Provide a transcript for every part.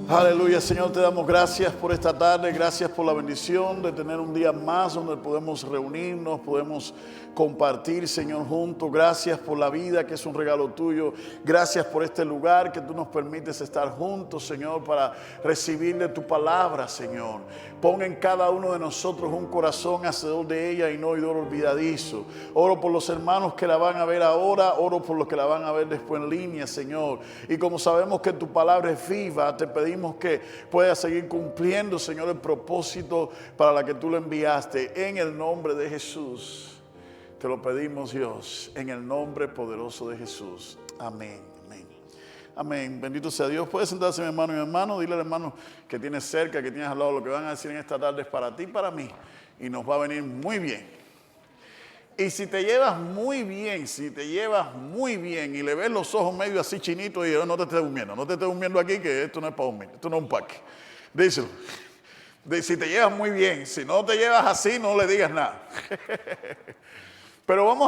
Aleluya, Señor, te damos gracias por esta tarde, gracias por la bendición de tener un día más donde podemos reunirnos, podemos compartir, Señor, juntos. Gracias por la vida que es un regalo tuyo. Gracias por este lugar que tú nos permites estar juntos, Señor, para recibir de tu palabra, Señor. Pon en cada uno de nosotros un corazón hacedor de ella y no oidor olvidadizo. Oro por los hermanos que la van a ver ahora, oro por los que la van a ver después en línea, Señor. Y como sabemos que tu palabra es viva, te pedimos que puedas seguir cumpliendo, Señor, el propósito para la que tú lo enviaste. En el nombre de Jesús. Te lo pedimos, Dios, en el nombre poderoso de Jesús. Amén, amén. Amén, bendito sea Dios. Puede sentarse mi hermano y mi hermano. Dile al hermano que tienes cerca, que tienes al lado. Lo que van a decir en esta tarde es para ti y para mí. Y nos va a venir muy bien. Y si te llevas muy bien, y le ves los ojos medio así chinitos y no te estés durmiendo aquí, que esto no es para dormir, esto no es un parque. Díselo. Si te llevas muy bien, si no te llevas así, no le digas nada. Pero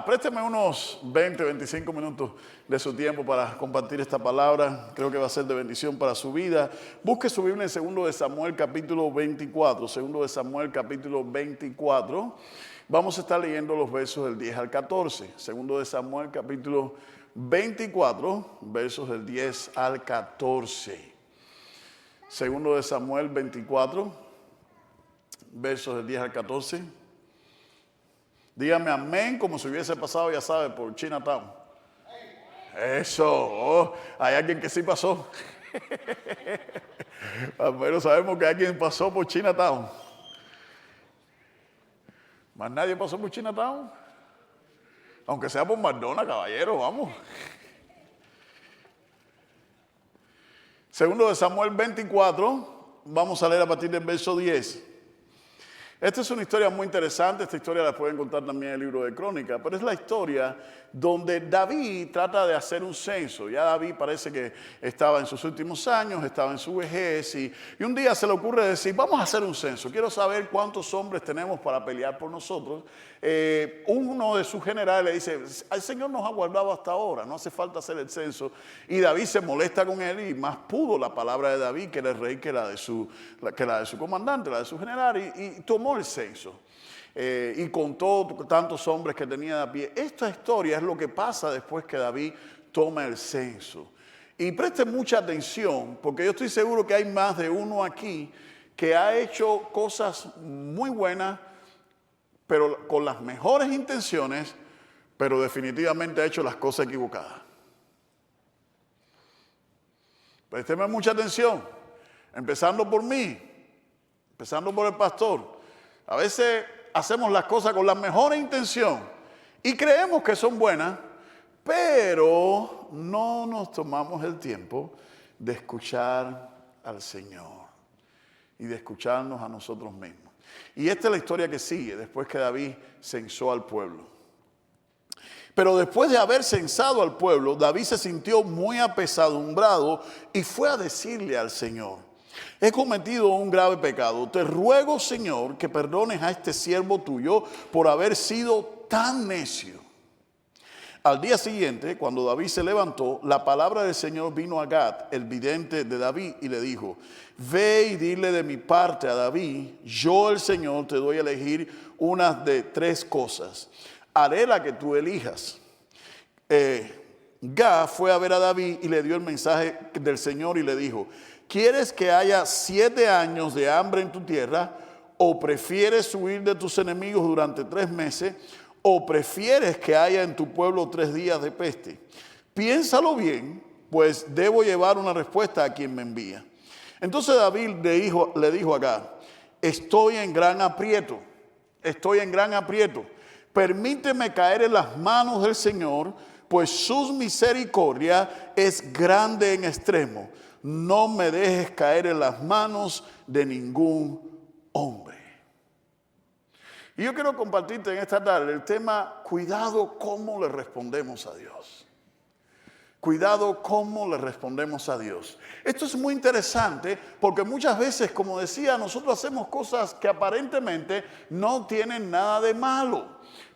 présteme unos 20, 25 minutos de su tiempo para compartir esta palabra. Creo que va a ser de bendición para su vida. Busque su Biblia en 2 de Samuel capítulo 24. 2 de Samuel capítulo 24. Vamos a estar leyendo los versos del 10 al 14. 2 de Samuel capítulo 24, versos del 10 al 14. 2 de Samuel 24, versos del 10 al 14. Dígame amén como si hubiese pasado, ya sabe, por Chinatown. Eso, hay alguien que sí pasó. Pero sabemos que alguien pasó por Chinatown. Más nadie pasó por Chinatown. Aunque sea por McDonald's, caballero, vamos. 2 de Samuel 24, vamos a leer a partir del verso 10. Esta es una historia muy interesante, esta historia la pueden contar también en el libro de Crónicas, pero es la historia donde David trata de hacer un censo. Ya David parece que estaba en sus últimos años, estaba en su vejez y un día se le ocurre decir, vamos a hacer un censo, quiero saber cuántos hombres tenemos para pelear por nosotros. Uno de sus generales le dice, el Señor nos ha guardado hasta ahora, no hace falta hacer el censo. Y David se molesta con él y más pudo la palabra de David, que era el rey, que la de su comandante, la de su general, y tomó el censo. Y contó tantos hombres que tenía de a pie. Esta historia es lo que pasa después que David toma el censo. Y presten mucha atención, porque yo estoy seguro que hay más de uno aquí que ha hecho cosas muy buenas, pero con las mejores intenciones, pero definitivamente ha hecho las cosas equivocadas. Présteme mucha atención, empezando por mí, empezando por el pastor. A veces hacemos las cosas con la mejor intención y creemos que son buenas, pero no nos tomamos el tiempo de escuchar al Señor y de escucharnos a nosotros mismos. Y esta es la historia que sigue después que David censó al pueblo. Pero después de haber censado al pueblo, David se sintió muy apesadumbrado y fue a decirle al Señor, he cometido un grave pecado. Te ruego, Señor, que perdones a este siervo tuyo por haber sido tan necio. Al día siguiente, cuando David se levantó, la palabra del Señor vino a Gad, el vidente de David, y le dijo, ve y dile de mi parte a David, yo el Señor te doy a elegir una de 3 cosas. Haré la que tú elijas. Gad fue a ver a David y le dio el mensaje del Señor y le dijo, ¿quieres que haya 7 años de hambre en tu tierra? ¿O prefieres huir de tus enemigos durante 3 meses? ¿O prefieres que haya en tu pueblo 3 días de peste? Piénsalo bien, pues debo llevar una respuesta a quien me envía. Entonces David le dijo a Gad, estoy en gran aprieto. Permíteme caer en las manos del Señor, pues su misericordia es grande en extremo. No me dejes caer en las manos de ningún hombre. Y yo quiero compartirte en esta tarde el tema, cuidado cómo le respondemos a Dios. Cuidado cómo le respondemos a Dios. Esto es muy interesante porque muchas veces, como decía, nosotros hacemos cosas que aparentemente no tienen nada de malo.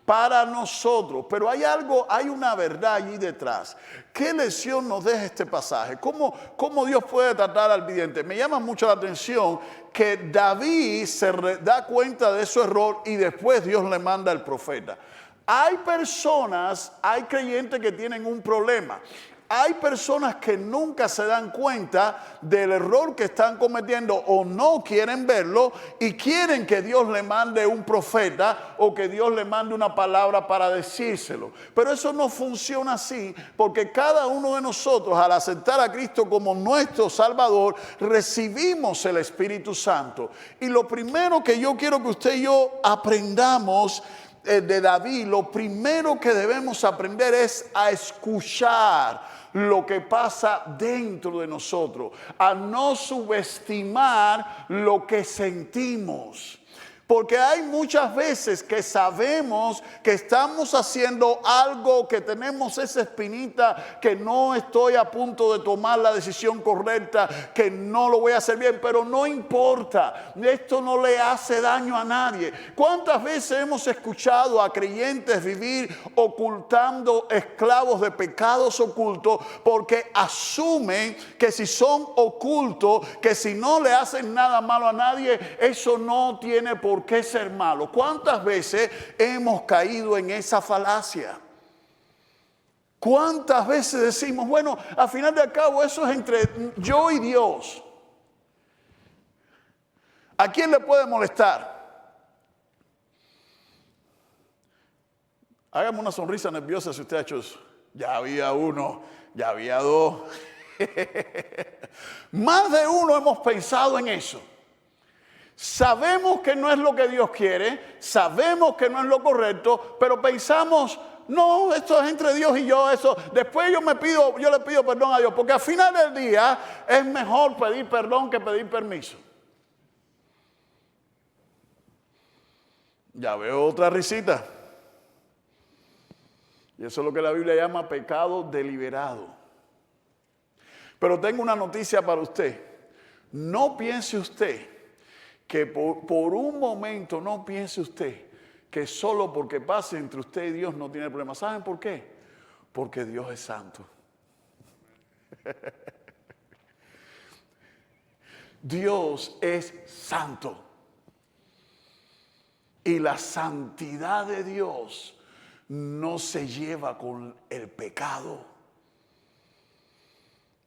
para nosotros. Pero hay algo, hay una verdad allí detrás. ¿Qué lección nos deja este pasaje? ¿Cómo Dios puede tratar al vidente? Me llama mucho la atención que David se da cuenta de su error y después Dios le manda al profeta. Hay personas, hay creyentes que tienen un problema. Hay personas que nunca se dan cuenta del error que están cometiendo o no quieren verlo y quieren que Dios le mande un profeta o que Dios le mande una palabra para decírselo. Pero eso no funciona así, porque cada uno de nosotros, al aceptar a Cristo como nuestro Salvador, recibimos el Espíritu Santo. Y lo primero que yo quiero que usted y yo aprendamos de David, lo primero que debemos aprender es a escuchar lo que pasa dentro de nosotros, a no subestimar lo que sentimos. Porque hay muchas veces que sabemos que estamos haciendo algo, que tenemos esa espinita, que no estoy a punto de tomar la decisión correcta, que no lo voy a hacer bien, pero no importa, esto no le hace daño a nadie. ¿Cuántas veces hemos escuchado a creyentes vivir ocultando, esclavos de pecados ocultos, porque asumen que si son ocultos, que si no le hacen nada malo a nadie, eso no tiene por qué ser malo? ¿Cuántas veces hemos caído en esa falacia? ¿Cuántas veces decimos, bueno, al final de cabo eso es entre yo y Dios? ¿A quién le puede molestar? Hágame una sonrisa nerviosa si usted ha hecho eso. Ya había uno, ya había dos. Más de uno hemos pensado en eso. Sabemos que no es lo que Dios quiere, sabemos que no es lo correcto, pero pensamos, no, esto es entre Dios y yo, eso. Después yo le pido perdón a Dios, porque al final del día es mejor pedir perdón que pedir permiso. Ya veo otra risita. Y eso es lo que la Biblia llama pecado deliberado. Pero tengo una noticia para usted. No piense usted que por un momento, no piense usted que solo porque pase entre usted y Dios no tiene problema. ¿Saben por qué? Porque Dios es santo. Dios es santo. Y la santidad de Dios no se lleva con el pecado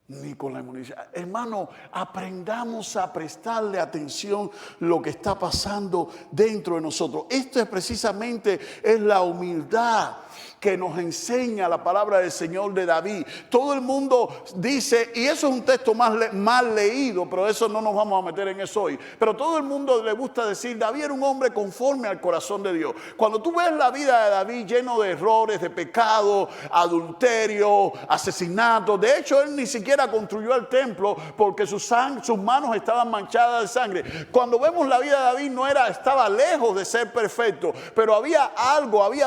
ni con la inmundicia. Hermano, aprendamos a prestarle atención lo que está pasando dentro de nosotros. Esto es precisamente la humildad que nos enseña la palabra del Señor de David. Todo el mundo dice, y eso es un texto mal leído, pero eso no nos vamos a meter en eso hoy. Pero todo el mundo le gusta decir, David era un hombre conforme al corazón de Dios. Cuando tú ves la vida de David lleno de errores, de pecado, adulterio, asesinato, de hecho él ni siquiera construyó el templo porque sus manos estaban manchadas de sangre. Cuando vemos la vida de David estaba lejos de ser perfecto, pero había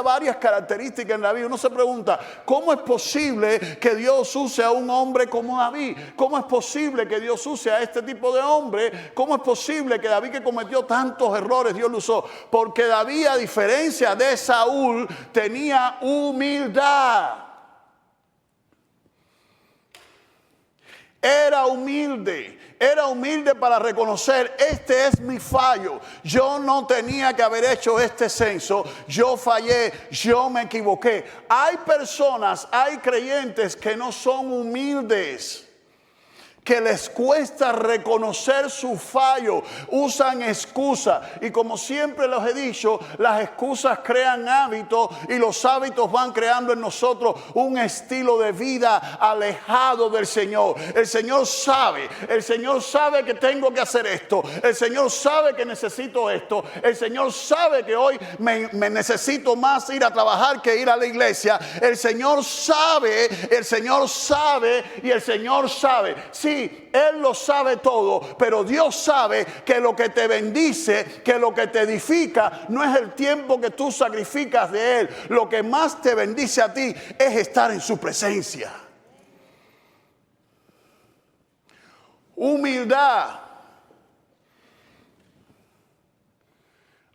varias características en David. Uno se pregunta, ¿cómo es posible que Dios use a un hombre como David? ¿Cómo es posible que Dios use a este tipo de hombre? ¿Cómo es posible que David, que cometió tantos errores, Dios lo usó? Porque David, a diferencia de Saúl, tenía humildad. Era humilde para reconocer, este es mi fallo. Yo no tenía que haber hecho este censo. Yo fallé, yo me equivoqué. Hay personas, hay creyentes que no son humildes, que les cuesta reconocer su fallo, usan excusas. Y como siempre les he dicho, las excusas crean hábitos y los hábitos van creando en nosotros un estilo de vida alejado del Señor. El Señor sabe que tengo que hacer esto. El Señor sabe que necesito esto. El Señor sabe que hoy me necesito más ir a trabajar que ir a la iglesia. El Señor sabe y el Señor sabe. Sí, Él lo sabe todo, pero Dios sabe que lo que te bendice, que lo que te edifica, no es el tiempo que tú sacrificas de Él. Lo que más te bendice a ti es estar en su presencia. Humildad.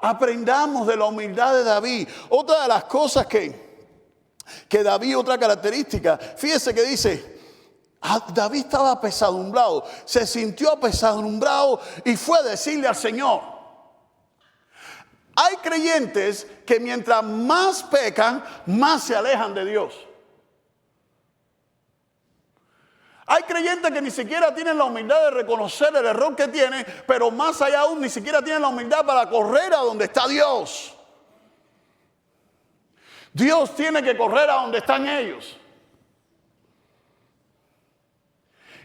Aprendamos de la humildad de David. Otra de las cosas que David, otra característica, fíjese que dice, David estaba apesadumbrado, se sintió apesadumbrado y fue a decirle al Señor. Hay creyentes que mientras más pecan, más se alejan de Dios. Hay creyentes que ni siquiera tienen la humildad de reconocer el error que tienen, pero más allá aún ni siquiera tienen la humildad para correr a donde está Dios. Dios tiene que correr a donde están ellos.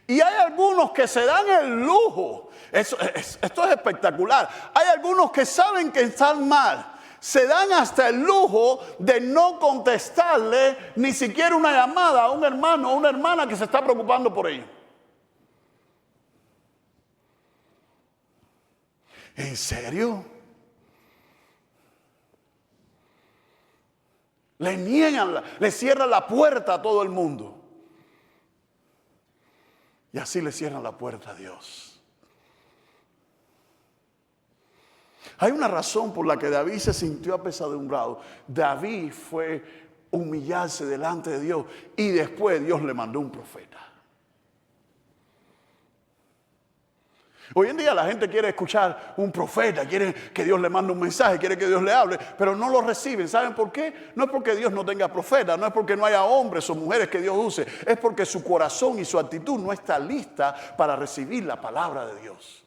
Y hay algunos que se dan el lujo, esto es espectacular, hay algunos que saben que están mal, se dan hasta el lujo de no contestarle ni siquiera una llamada a un hermano o una hermana que se está preocupando por ellos. ¿En serio? Le niegan, le cierran la puerta a todo el mundo. Y así le cierran la puerta a Dios. Hay una razón por la que David se sintió apesadumbrado. David fue humillarse delante de Dios y después Dios le mandó un profeta. Hoy en día la gente quiere escuchar un profeta, quiere que Dios le mande un mensaje, quiere que Dios le hable, pero no lo reciben. ¿Saben por qué? No es porque Dios no tenga profeta, no es porque no haya hombres o mujeres que Dios use, es porque su corazón y su actitud no está lista para recibir la palabra de Dios.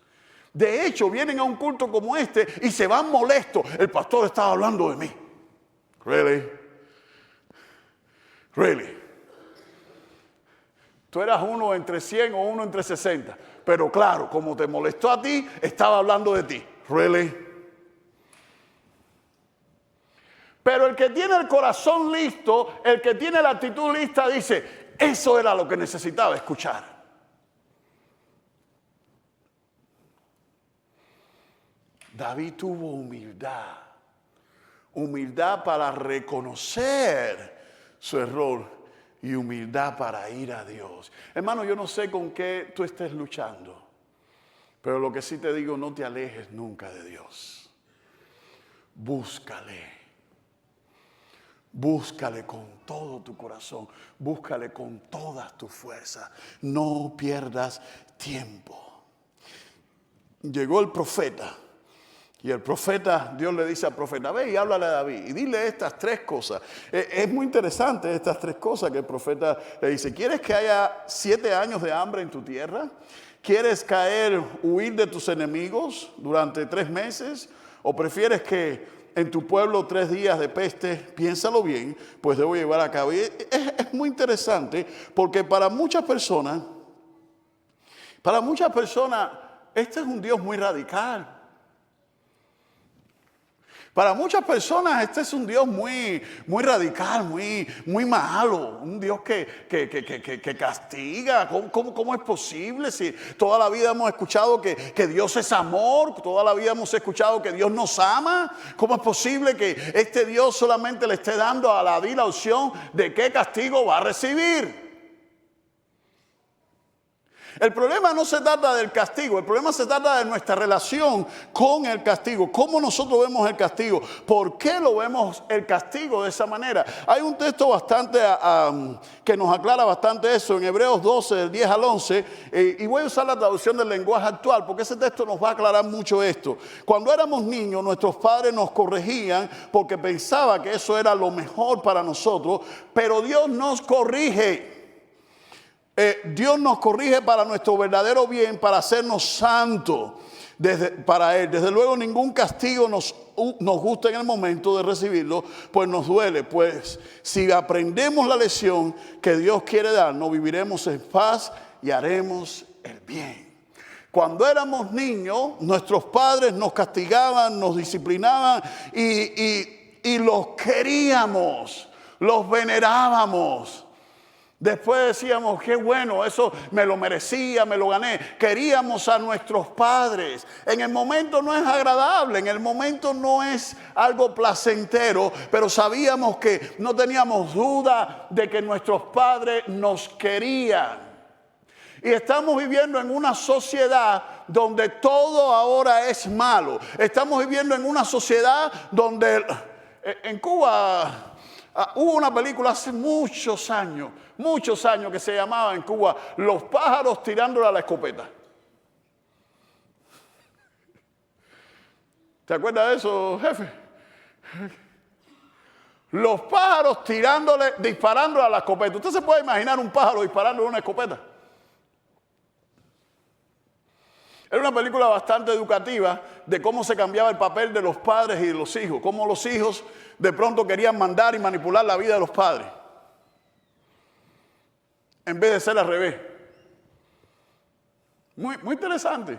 De hecho, vienen a un culto como este y se van molestos. El pastor estaba hablando de mí. Really? Really? Tú eras uno entre 100 o uno entre 60. Pero claro, como te molestó a ti, estaba hablando de ti. Really? Pero el que tiene el corazón listo, el que tiene la actitud lista, dice, eso era lo que necesitaba escuchar. David tuvo humildad. Humildad para reconocer su error y humildad para ir a Dios. Hermano, yo no sé con qué tú estés luchando, pero lo que sí te digo, no te alejes nunca de Dios. Búscale. Búscale con todo tu corazón. Búscale con todas tus fuerzas. No pierdas tiempo. Llegó el profeta. Y el profeta, Dios le dice al profeta, ve y háblale a David y dile estas tres cosas. Es muy interesante estas tres cosas que el profeta le dice. ¿Quieres que haya 7 años de hambre en tu tierra? ¿Quieres huir de tus enemigos durante 3 meses? ¿O prefieres que en tu pueblo 3 días de peste? Piénsalo bien, pues debo llevar a cabo. Y es muy interesante porque para muchas personas, este es un Dios muy radical. Para muchas personas este es un Dios muy radical, muy malo. Un Dios que castiga. ¿Cómo es posible? Si toda la vida hemos escuchado que Dios es amor, toda la vida hemos escuchado que Dios nos ama. ¿Cómo es posible que este Dios solamente le esté dando a David la opción de qué castigo va a recibir? El problema no se trata del castigo, el problema se trata de nuestra relación con el castigo. ¿Cómo nosotros vemos el castigo? ¿Por qué lo vemos el castigo de esa manera? Hay un texto bastante que nos aclara bastante eso en Hebreos 12, del 10 al 11, y voy a usar la traducción del lenguaje actual porque ese texto nos va a aclarar mucho esto. Cuando éramos niños, nuestros padres nos corregían porque pensaba que eso era lo mejor para nosotros, pero Dios nos corrige. Dios nos corrige para nuestro verdadero bien, para hacernos santos para Él. Desde luego ningún castigo nos gusta en el momento de recibirlo, pues nos duele. Pues si aprendemos la lección que Dios quiere darnos, viviremos en paz y haremos el bien. Cuando éramos niños, nuestros padres nos castigaban, nos disciplinaban y los queríamos, los venerábamos. Después decíamos, qué bueno, eso me lo merecía, me lo gané. Queríamos a nuestros padres. En el momento no es agradable, en el momento no es algo placentero, pero sabíamos que no teníamos duda de que nuestros padres nos querían. Y estamos viviendo en una sociedad donde todo ahora es malo. Estamos viviendo en una sociedad donde en Cuba hubo una película hace muchos años que se llamaba en Cuba Los pájaros tirándole a la escopeta. ¿Te acuerdas de eso, jefe? Los pájaros disparándole a la escopeta. ¿Usted se puede imaginar un pájaro disparándole a una escopeta? Era una película bastante educativa de cómo se cambiaba el papel de los padres y de los hijos. Cómo los hijos de pronto querían mandar y manipular la vida de los padres. En vez de ser al revés. Muy interesante.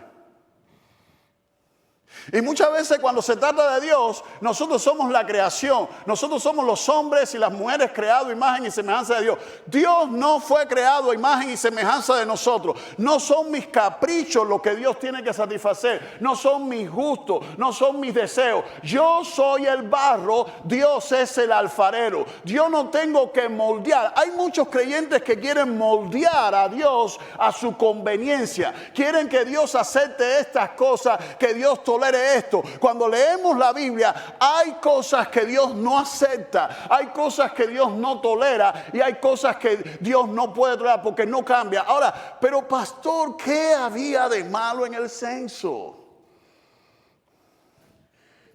Y muchas veces cuando se trata de Dios, nosotros somos la creación. Nosotros somos los hombres y las mujeres creados a imagen y semejanza de Dios. Dios no fue creado a imagen y semejanza de nosotros. No son mis caprichos lo que Dios tiene que satisfacer. No son mis gustos, no son mis deseos. Yo soy el barro, Dios es el alfarero. Yo no tengo que moldear. Hay muchos creyentes que quieren moldear a Dios a su conveniencia. Quieren que Dios acepte estas cosas, que Dios tolere esto. Cuando leemos la Biblia, hay cosas que Dios no acepta, hay cosas que Dios no tolera y hay cosas que Dios no puede tolerar porque no cambia. Ahora, pero pastor, ¿qué había de malo en el censo?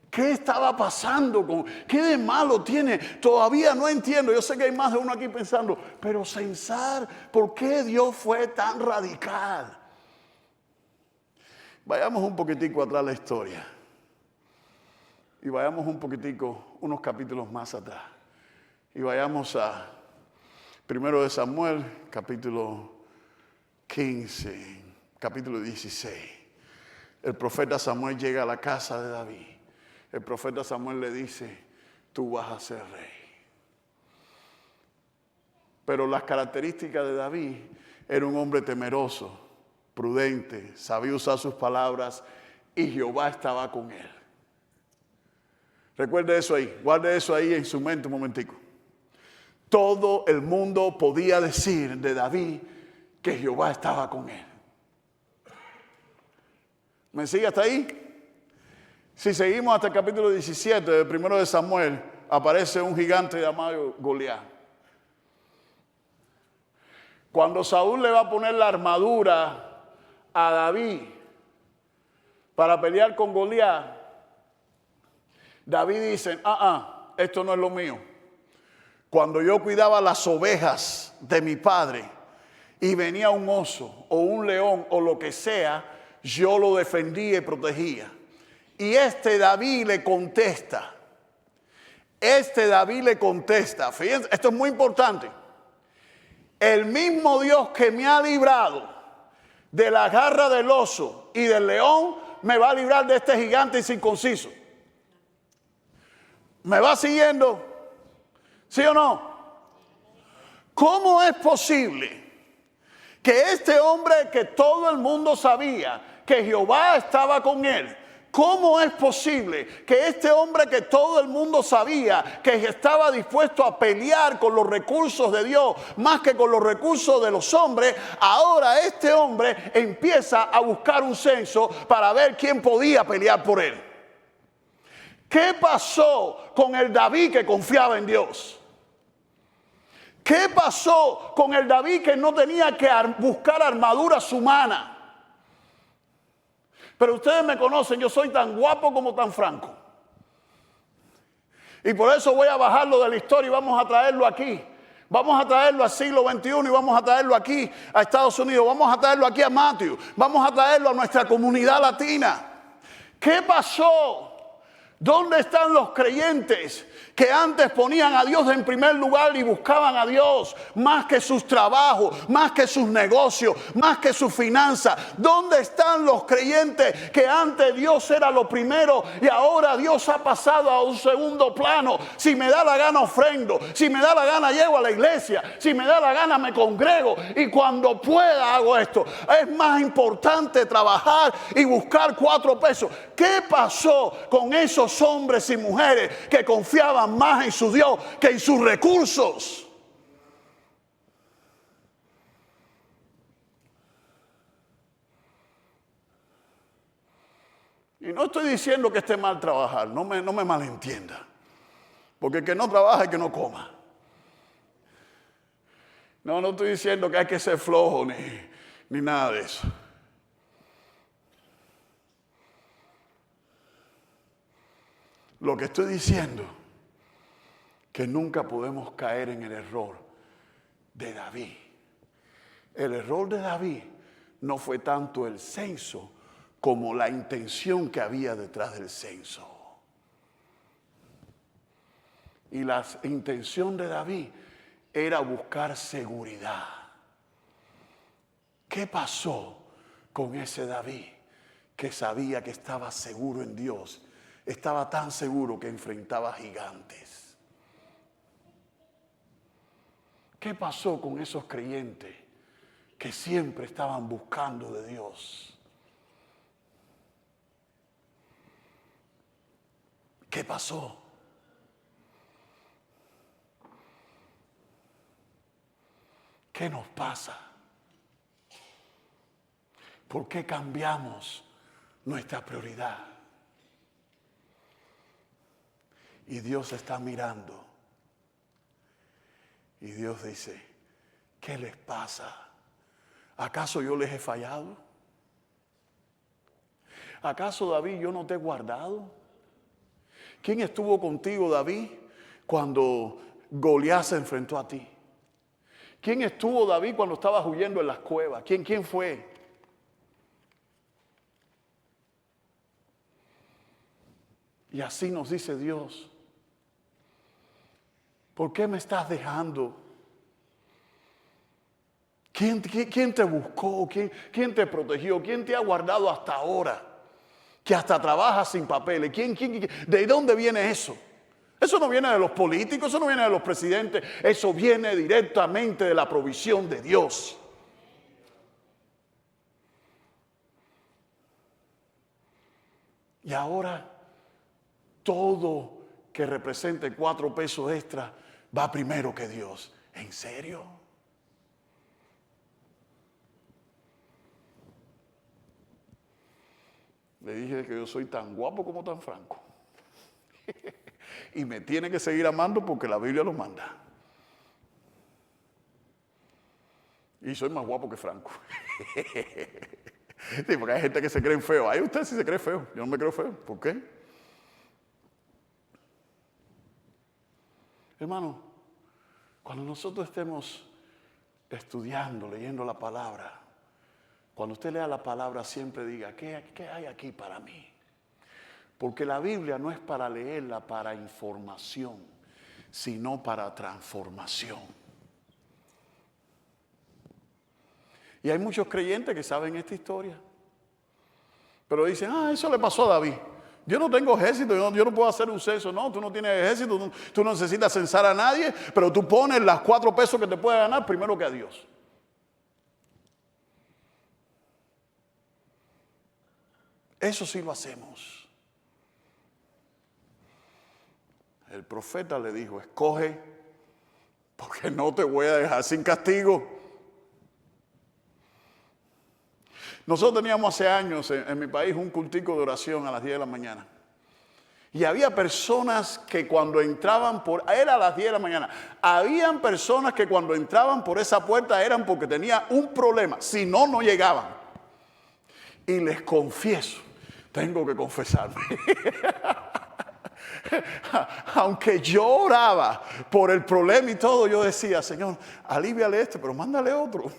¿Qué estaba pasando? ¿Qué de malo tiene? Todavía no entiendo. Yo sé que hay más de uno aquí pensando, pero censar, ¿por qué Dios fue tan radical? Vayamos un poquitico atrás de la historia y vayamos un poquitico, unos capítulos más atrás y vayamos a 1 de Samuel, capítulo 15, capítulo 16. El profeta Samuel llega a la casa de David. El profeta Samuel le dice, tú vas a ser rey. Pero las características de David, era un hombre temeroso, prudente, sabía usar sus palabras y Jehová estaba con él. Recuerde eso ahí, guarde eso ahí en su mente un momentico. Todo el mundo podía decir de David que Jehová estaba con él. ¿Me sigue hasta ahí? Si seguimos hasta el capítulo 17 del 1 de Samuel, aparece un gigante llamado Goliat. Cuando Saúl le va a poner la armadura a David para pelear con Goliat, David dice, esto no es lo mío. Cuando yo cuidaba las ovejas de mi padre y venía un oso o un león o lo que sea, yo lo defendía y protegía. Y David le contesta. David le contesta. Fíjense, esto es muy importante. El mismo Dios que me ha librado de la garra del oso y del león, me va a librar de este gigante incircunciso. ¿Me va siguiendo? ¿Sí o no? ¿Cómo es posible que este hombre que todo el mundo sabía que Jehová estaba con él, cómo es posible que este hombre que todo el mundo sabía que estaba dispuesto a pelear con los recursos de Dios más que con los recursos de los hombres, ahora este hombre empieza a buscar un censo para ver quién podía pelear por él? ¿Qué pasó con el David que confiaba en Dios? ¿Qué pasó con el David que no tenía que buscar armaduras humanas? Pero ustedes me conocen, yo soy tan guapo como tan franco. Y por eso voy a bajarlo de la historia y vamos a traerlo aquí. Vamos a traerlo al siglo XXI y vamos a traerlo aquí a Estados Unidos. Vamos a traerlo aquí a Matthew. Vamos a traerlo a nuestra comunidad latina. ¿Qué pasó? ¿Dónde están los creyentes que antes ponían a Dios en primer lugar y buscaban a Dios más que sus trabajos, más que sus negocios, más que sus finanzas? ¿Dónde están los creyentes que antes Dios era lo primero y ahora Dios ha pasado a un segundo plano? Si me da la gana ofrendo, si me da la gana llego a la iglesia, si me da la gana me congrego y cuando pueda hago esto. Es más importante trabajar y buscar 4 pesos. ¿Qué pasó con esos hombres y mujeres que confiaban más en su Dios que en sus recursos? Y no estoy diciendo que esté mal trabajar, no me malentienda. Porque el que no trabaja es que no coma. No estoy diciendo que hay que ser flojo ni nada de eso. Lo que estoy diciendo, que nunca podemos caer en el error de David. El error de David no fue tanto el censo como la intención que había detrás del censo. Y la intención de David era buscar seguridad. ¿Qué pasó con ese David que sabía que estaba seguro en Dios? Estaba tan seguro que enfrentaba gigantes. ¿Qué pasó con esos creyentes que siempre estaban buscando de Dios? ¿Qué pasó? ¿Qué nos pasa? ¿Por qué cambiamos nuestra prioridad? Y Dios está mirando. Y Dios dice, ¿qué les pasa? ¿Acaso yo les he fallado? ¿Acaso, David, yo no te he guardado? ¿Quién estuvo contigo, David, cuando Goliat se enfrentó a ti? ¿Quién estuvo, David, cuando estabas huyendo en las cuevas? ¿Quién fue? Y así nos dice Dios. ¿Por qué me estás dejando? ¿Quién te buscó? ¿Quién te protegió? ¿Quién te ha guardado hasta ahora? Que hasta trabajas sin papeles. ¿De dónde viene eso? Eso no viene de los políticos, eso no viene de los presidentes. Eso viene directamente de la provisión de Dios. Y ahora todo que represente 4 pesos extra va primero que Dios. ¿En serio? Le dije que yo soy tan guapo como tan franco. Y me tiene que seguir amando porque la Biblia lo manda. Y soy más guapo que Franco. Sí, porque hay gente que se creen feo. Ahí usted sí se cree feo. Yo no me creo feo. ¿Por qué? Hermano, cuando nosotros estemos estudiando, leyendo la palabra, cuando usted lea la palabra siempre diga, ¿qué hay aquí para mí? Porque la Biblia no es para leerla para información, sino para transformación. Y hay muchos creyentes que saben esta historia, pero dicen, eso le pasó a David. Yo no tengo ejército, yo no puedo hacer un censo. No, tú no tienes ejército, tú no necesitas censar a nadie, pero tú pones las 4 pesos que te puede ganar primero que a Dios. Eso sí lo hacemos. El profeta le dijo, escoge, porque no te voy a dejar sin castigo. Nosotros teníamos hace años en mi país un cultico de oración a las 10 de la mañana. Y había personas que cuando entraban era a las 10 de la mañana. Habían personas que cuando entraban por esa puerta eran porque tenían un problema. Si no, no llegaban. Y les confieso, tengo que confesarme. Aunque yo oraba por el problema y todo, yo decía, Señor, aliviale pero mándale otro.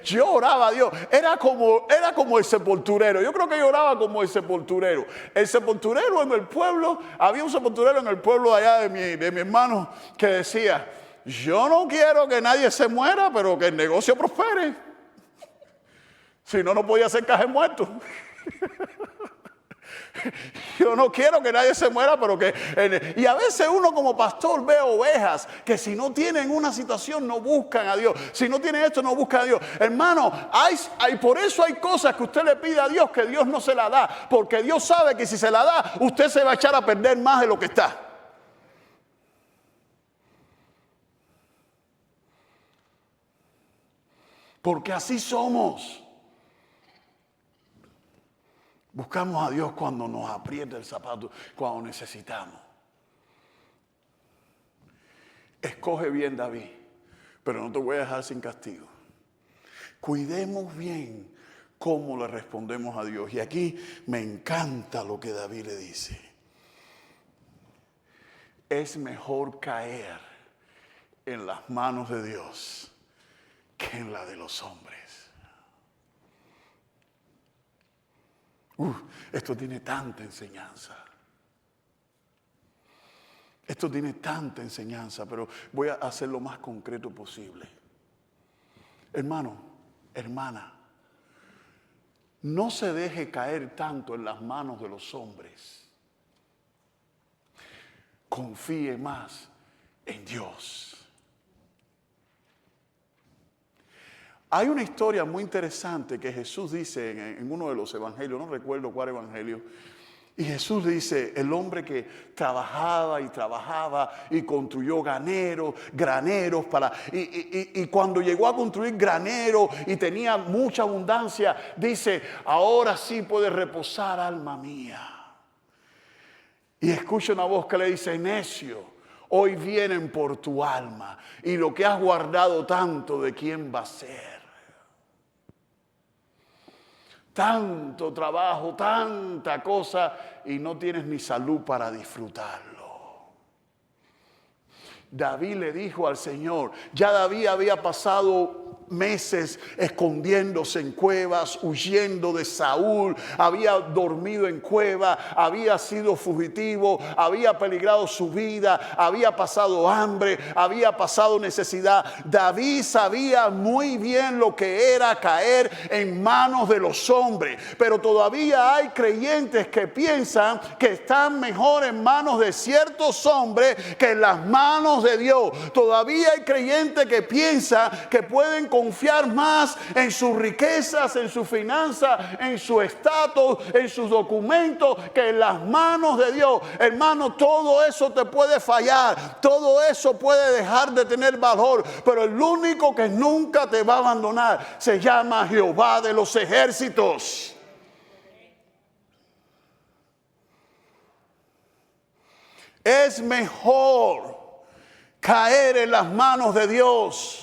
Yo oraba a Dios. Era como el sepulturero. Yo creo que yo oraba como el sepulturero. El sepulturero en el pueblo, había un sepulturero en el pueblo allá de mi hermano que decía, yo no quiero que nadie se muera, pero que el negocio prospere. Si no, no podía ser caja muerto. Yo no quiero que nadie se muera, pero que... Y a veces uno como pastor ve ovejas que si no tienen una situación no buscan a Dios. Si no tienen esto no buscan a Dios. Hermano, por eso hay cosas que usted le pide a Dios que Dios no se la da. Porque Dios sabe que si se la da, usted se va a echar a perder más de lo que está. Porque así somos. Buscamos a Dios cuando nos aprieta el zapato, cuando necesitamos. Escoge bien, David, pero no te voy a dejar sin castigo. Cuidemos bien cómo le respondemos a Dios. Y aquí me encanta lo que David le dice. Es mejor caer en las manos de Dios que en la de los hombres. Esto tiene tanta enseñanza. Esto tiene tanta enseñanza, pero voy a hacer lo más concreto posible. Hermano, hermana, no se deje caer tanto en las manos de los hombres. Confíe más en Dios. Hay una historia muy interesante que Jesús dice en uno de los evangelios, no recuerdo cuál evangelio, y Jesús dice, el hombre que trabajaba y construyó graneros y cuando llegó a construir graneros y tenía mucha abundancia, dice, ahora sí puede reposar, alma mía. Y escucha una voz que le dice, necio, hoy vienen por tu alma y lo que has guardado tanto, ¿de quién va a ser? Tanto trabajo, tanta cosa y no tienes ni salud para disfrutarlo. David le dijo al Señor, ya David había pasado meses escondiéndose en cuevas, huyendo de Saúl, había dormido en cueva, había sido fugitivo, había peligrado su vida, había pasado hambre, había pasado necesidad. David sabía muy bien lo que era caer en manos de los hombres, pero todavía hay creyentes que piensan que están mejor en manos de ciertos hombres que en las manos de Dios. Todavía hay creyentes que piensan que pueden confiar más en sus riquezas, en sus finanzas, en su estatus, en sus documentos, que en las manos de Dios. Hermano, todo eso te puede fallar, todo eso puede dejar de tener valor, pero el único que nunca te va a abandonar se llama Jehová de los ejércitos. Es mejor caer en las manos de Dios.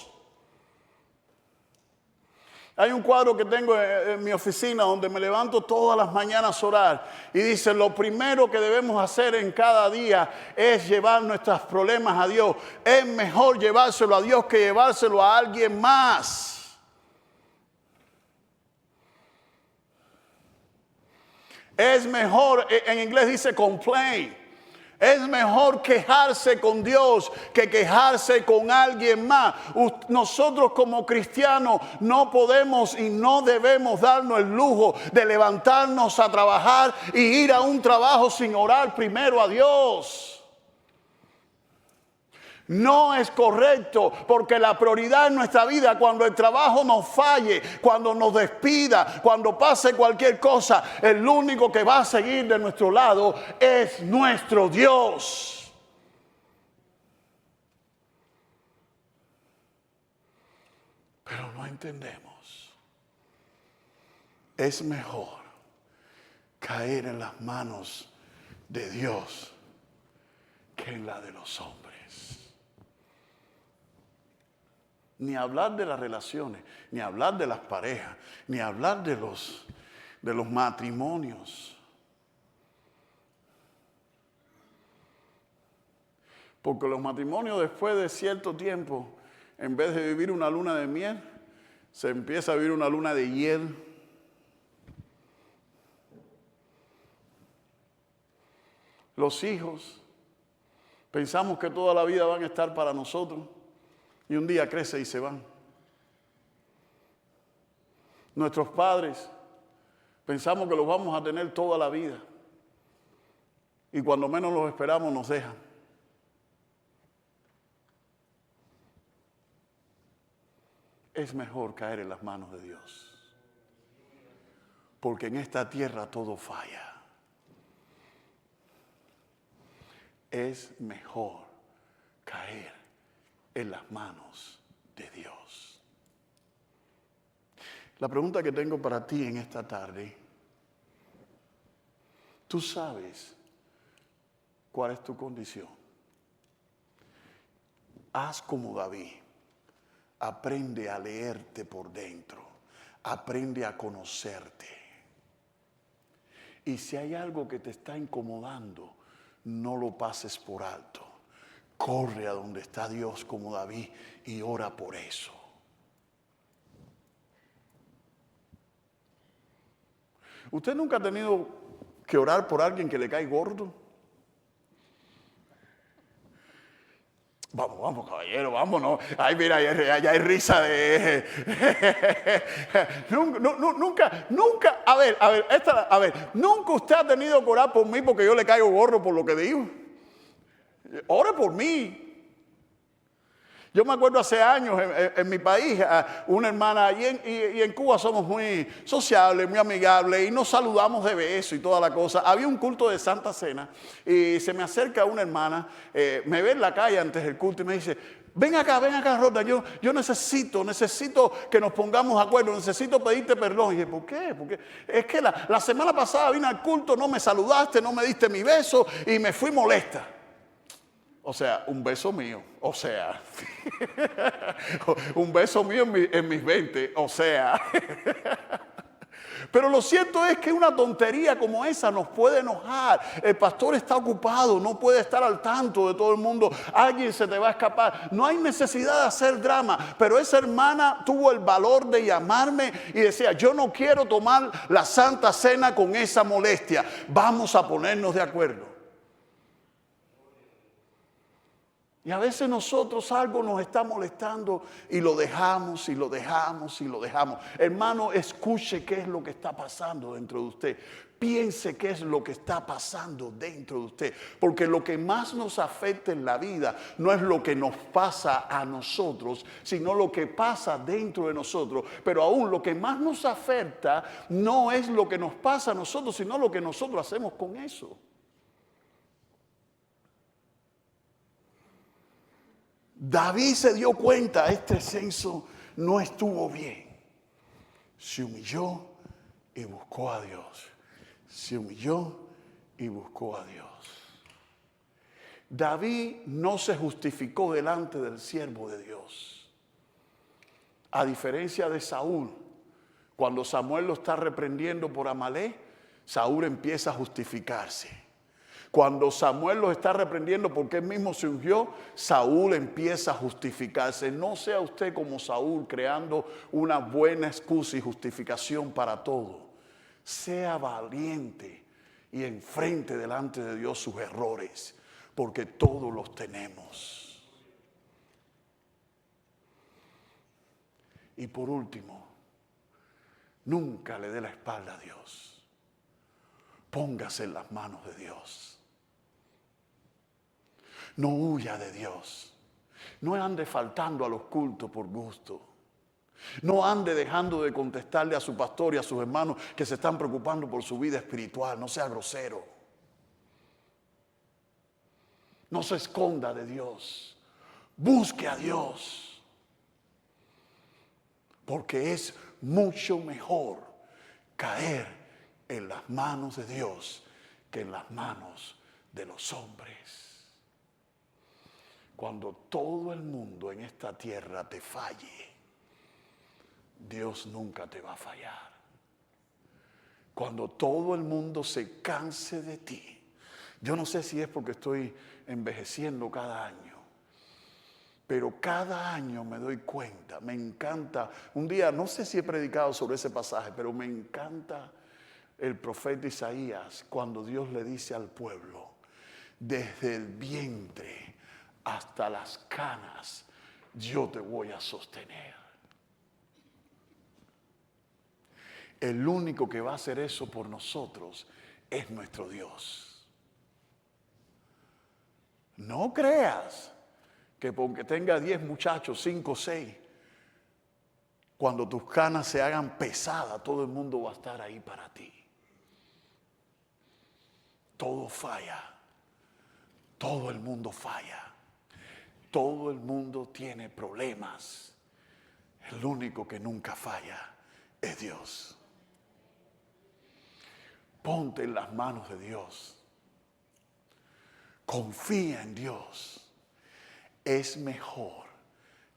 Hay un cuadro que tengo en mi oficina donde me levanto todas las mañanas a orar y dice, lo primero que debemos hacer en cada día es llevar nuestros problemas a Dios. Es mejor llevárselo a Dios que llevárselo a alguien más. Es mejor, en inglés dice complain. Es mejor quejarse con Dios que quejarse con alguien más. Nosotros como cristianos no podemos y no debemos darnos el lujo de levantarnos a trabajar y ir a un trabajo sin orar primero a Dios. No es correcto, porque la prioridad en nuestra vida, cuando el trabajo nos falle, cuando nos despida, cuando pase cualquier cosa, el único que va a seguir de nuestro lado es nuestro Dios. Pero no entendemos. Es mejor caer en las manos de Dios que en la de los hombres. Ni hablar de las relaciones, ni hablar de las parejas, ni hablar de los matrimonios. Porque los matrimonios después de cierto tiempo, en vez de vivir una luna de miel, se empieza a vivir una luna de hiel. Los hijos, pensamos que toda la vida van a estar para nosotros. Y un día crecen y se van. Nuestros padres, pensamos que los vamos a tener toda la vida. Y cuando menos los esperamos nos dejan. Es mejor caer en las manos de Dios. Porque en esta tierra todo falla. Es mejor caer en las manos de Dios. La pregunta que tengo para ti en esta tarde Tú sabes cuál es tu condición. Haz como David. Aprende a leerte por dentro. Aprende a conocerte. Y si hay algo que te está incomodando, no lo pases por alto. Corre a donde está Dios como David y ora por eso. ¿Usted nunca ha tenido que orar por alguien que le cae gordo? Vamos, caballero, vámonos. Ay, mira, ya hay risa de... nunca, a ver, nunca usted ha tenido que orar por mí porque yo le caigo gordo por lo que digo. Ore por mí. Yo me acuerdo hace años en mi país, una hermana, y en Cuba somos muy sociables, muy amigables, y nos saludamos de beso y toda la cosa. Había un culto de Santa Cena, y se me acerca una hermana, me ve en la calle antes del culto, y me dice, ven acá, Roda, yo necesito que nos pongamos de acuerdo, necesito pedirte perdón. Y dije, ¿por qué? Porque es que la semana pasada vine al culto, no me saludaste, no me diste mi beso, y me fui molesta. O sea, un beso mío, o sea, un beso mío en mis 20, o sea. Pero lo cierto es que una tontería como esa nos puede enojar. El pastor está ocupado, no puede estar al tanto de todo el mundo. Alguien se te va a escapar. No hay necesidad de hacer drama. Pero esa hermana tuvo el valor de llamarme y decía, yo no quiero tomar la Santa Cena con esa molestia. Vamos a ponernos de acuerdo. Y a veces nosotros algo nos está molestando y lo dejamos. Hermano, escuche qué es lo que está pasando dentro de usted. Piense qué es lo que está pasando dentro de usted. Porque lo que más nos afecta en la vida no es lo que nos pasa a nosotros, sino lo que pasa dentro de nosotros. Pero aún lo que más nos afecta no es lo que nos pasa a nosotros, sino lo que nosotros hacemos con eso. David se dio cuenta, este censo no estuvo bien. Se humilló y buscó a Dios. David no se justificó delante del siervo de Dios. A diferencia de Saúl, cuando Samuel lo está reprendiendo por Amalek, Saúl empieza a justificarse. Cuando Samuel los está reprendiendo porque él mismo se ungió, Saúl empieza a justificarse. No sea usted como Saúl creando una buena excusa y justificación para todo. Sea valiente y enfrente delante de Dios sus errores, porque todos los tenemos. Y por último, nunca le dé la espalda a Dios. Póngase en las manos de Dios. No huya de Dios. No ande faltando a los cultos por gusto. No ande dejando de contestarle a su pastor y a sus hermanos que se están preocupando por su vida espiritual. No sea grosero. No se esconda de Dios. Busque a Dios. Porque es mucho mejor caer en las manos de Dios que en las manos de los hombres. Cuando todo el mundo en esta tierra te falle, Dios nunca te va a fallar. Cuando todo el mundo se canse de ti, yo no sé si es porque estoy envejeciendo cada año, pero cada año me doy cuenta, me encanta. Un día, no sé si he predicado sobre ese pasaje, pero me encanta el profeta Isaías cuando Dios le dice al pueblo, desde el vientre hasta las canas, yo te voy a sostener. El único que va a hacer eso por nosotros es nuestro Dios. No creas que porque tenga 10 muchachos, 5 o 6, cuando tus canas se hagan pesadas, todo el mundo va a estar ahí para ti. Todo falla. Todo el mundo falla. Todo el mundo tiene problemas. El único que nunca falla es Dios. Ponte en las manos de Dios. Confía en Dios. Es mejor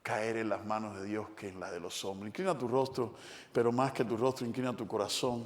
caer en las manos de Dios que en las de los hombres. Inclina tu rostro, pero más que tu rostro, inclina tu corazón.